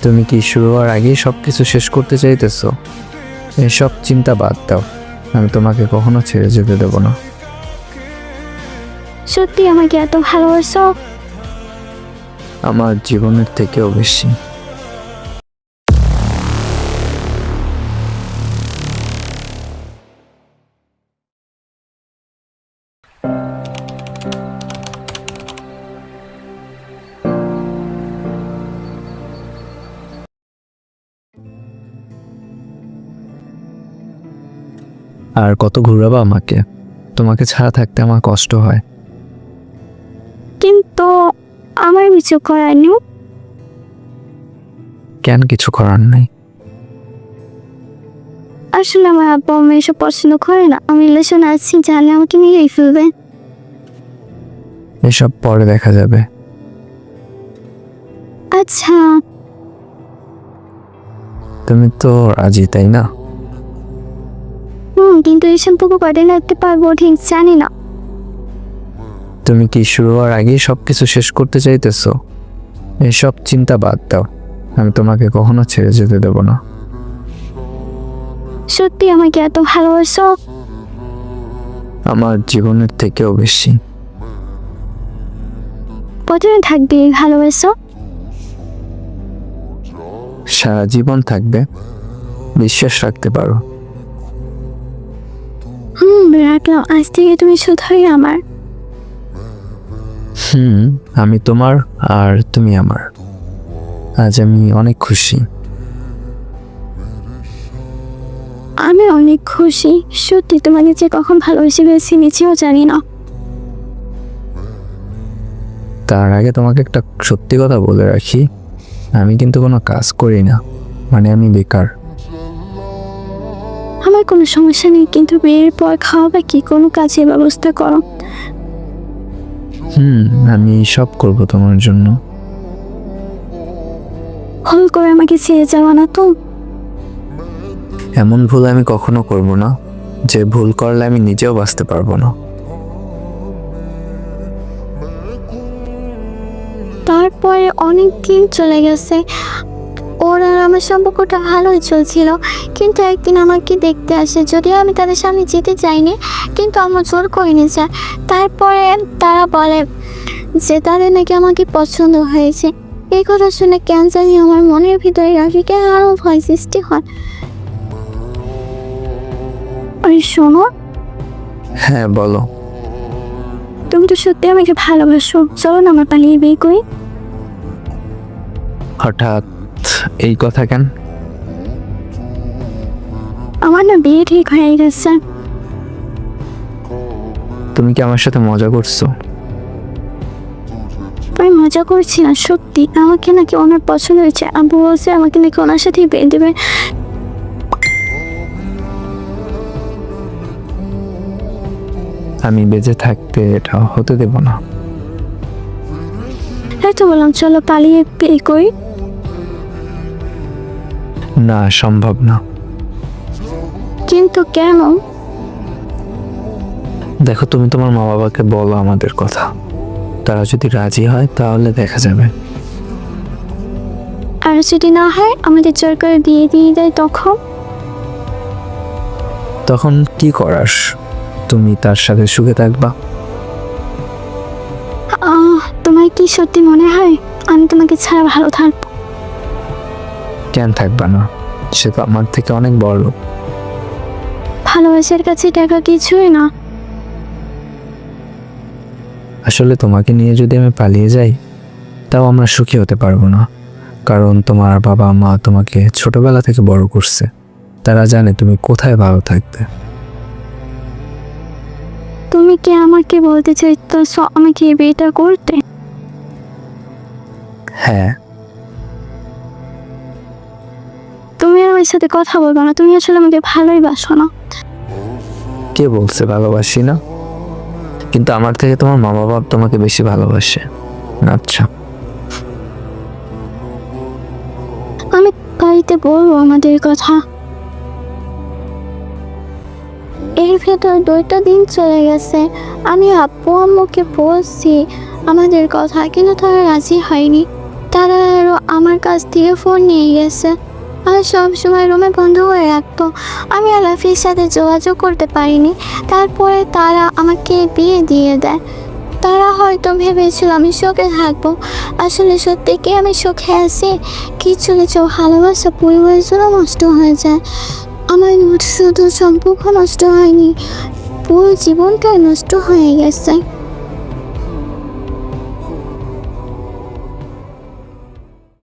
তুমি কি শুরু হওয়ার আগেই সব কিছু শেষ করতে চাইতেছো? এসব চিন্তা বাদ দাও, আমি তোমাকে কখনো ছেড়ে যেতে দেব না। সত্যি আমাকে এত ভালোবাসো? আমার জীবনের থেকেও বেশি। আর কত ঘুরাবা আমাকে? তোমাকে ছাড়া থাকতে আমার কষ্ট হয়। কিন্তু আমার কিছু করার নেই। কেন কিছু করার নাই? আসলে আমার আব্বা আম্মা এসব পছন্দ করে না। আমি রিলেশন আছি জানলে আমাকে মেরেই ফেলবে। এসব পরে দেখা যাবে। আচ্ছা, তুমি তো রাজি, তাই না? কিন্তু এই সম্পর্ক কয়দিন রাখতে পারবো ঠিক জানি না। তুমি কি শুরু হওয়ার আগেই সব কিছু শেষ করতে চাইতেছো? এসব চিন্তা বাদ দাও, আমি তোমাকে কখনো ছেড়ে যেতে দেব না। সত্যি আমাকে এত ভালোবাসো? আমার জীবনের থেকেও বেশি। কতদিন থাকবে এই ভালোবাসো? সারা জীবন থাকবে, বিশ্বাস রাখতে পারো। রাখলাম। আজ থেকে তুমি শুধুই আমার। আমি তোমার আর তুমি আমার। আজ আমি অনেক খুশি। আমি অনেক খুশি। সত্যি তোমাকে যে কখন ভালোবেসে ফেলেছি নিজেও জানি না। তার আগে তোমাকে একটা সত্যি কথা বলে রাখি, আমি কিন্তু কোনো কাজ করি না, মানে আমি বেকার। আমার কোনো সমস্যা নেই, কিন্তু বিয়ের পর খাওয়া কি কোনো কাজের ব্যবস্থা করো। আমি সব করব তোমার জন্য। ভুল করে আমাকে ছেড়ে যাওয়া না তো? এমন ভুল আমি কখনো করব না যে ভুল করলে আমি নিজেও বাঁচতে পারবো না। তারপরে অনেক দিন চলে গেছে, ওর আর আমার সম্পর্কটা ভালোই চলছিল। কিন্তু একদিন আমাকে দেখতে আসে, যদিও আমি তাদের সামনে যেতে চাইনি, কিন্তু আমার জোর করে নিয়ে যায়। তারপরে তারা বলে যে তাদের নাকি আমাকে পছন্দ হয়েছে। এই কথা শুনে কেন জানি আমার মনের ভিতরে রাফিকে আরও ভয় সৃষ্টি হয়। আরে শোনো, হ্যাঁ বলো। তুমি তো সত্যি আমাকে ভালোবাসো, চলো না আমার পালিয়ে বিয়ে করি। হঠাৎ এই কথা কেন? আমার না বিয়ে ঠিক হয়ে গেছে। তুমি কি আমার সাথে মজা করছো? আমি মজা করছি না, সত্যি। আমাকে নাকি ওনার পছন্দ হয়েছে। আব্বু বলছে আমাকে নাকি ওনার সাথেই বিয়ে দেবে। আমি বেঁচে থাকতে এটা হতে দেব না। তাই তো বললাম চলো পালিয়ে বিয়ে করি। না, সম্ভব না। কিন্তু কেন? দেখো, তুমি তোমার মা বাবাকে বলো আমাদের কথা, তারা যদি রাজি হয় তাহলে দেখা যাবে। আর যদি না হয়, আমাদের জোর করে বিয়ে দিয়ে দেয়, তখন কি করার? তুমি তার সাথে সুখে থাকবা। তোমার কি সত্যি মনে হয় আমি তোমাকে ছাড়া ভালো থাকবো? কেন থাকবা না? সে তো আমার থেকে অনেক বড়। ভালোবাসার কাছে টাকা কিছুই না। আসলে তোমাকে নিয়ে যদি আমি পালিয়ে যাই, তাও আমরা সুখী হতে পারবো না। কারণ তোমার বাবা মা তোমাকে ছোটবেলা থেকে বড় করছে, তারা জানে তুমি কোথায় ভালো থাকবে। তুমি কি আমাকে বলতে চাইতেছো আমাকে এই বিয়েটা করতে? হ্যাঁ। তুমি আমার সাথে কথা বলবো না? তুমি আসলে আমাকে ভালোই বাসো না। কে বলছে ভালোবাসি না? কিন্তু আমার থেকে তোমার মা বাবা তোমাকে বেশি ভালোবাসে। আচ্ছা, আমি বাড়িতে বলবো আমাদের কথা। এর ভেতর 2টা দিন চলে গেছে। আমি আব্বু আম্মুকে বলছি আমাদের কথা, কিন্তু তারা রাজি হয়নি। তারা আরও আমার কাছ থেকে ফোন নিয়ে গেছে আর সব সময় রুমে বন্ধ করে রাখতো। আমি আলাফির সাথে যোগাযোগ করতে পারিনি। তারপরে তারা আমাকে বিয়ে দিয়ে দেয়। তারা হয়তো ভেবেছিল আমি সুখে থাকবো, আসলে সত্যি কি আমি সুখে আছি? কিছু কিছু ভালোবাসা পরিবারের জন্য নষ্ট হয়ে যায়। আমার শুধু সম্পর্ক নষ্ট হয়নি, পুরো জীবনটাই নষ্ট হয়ে গেছে।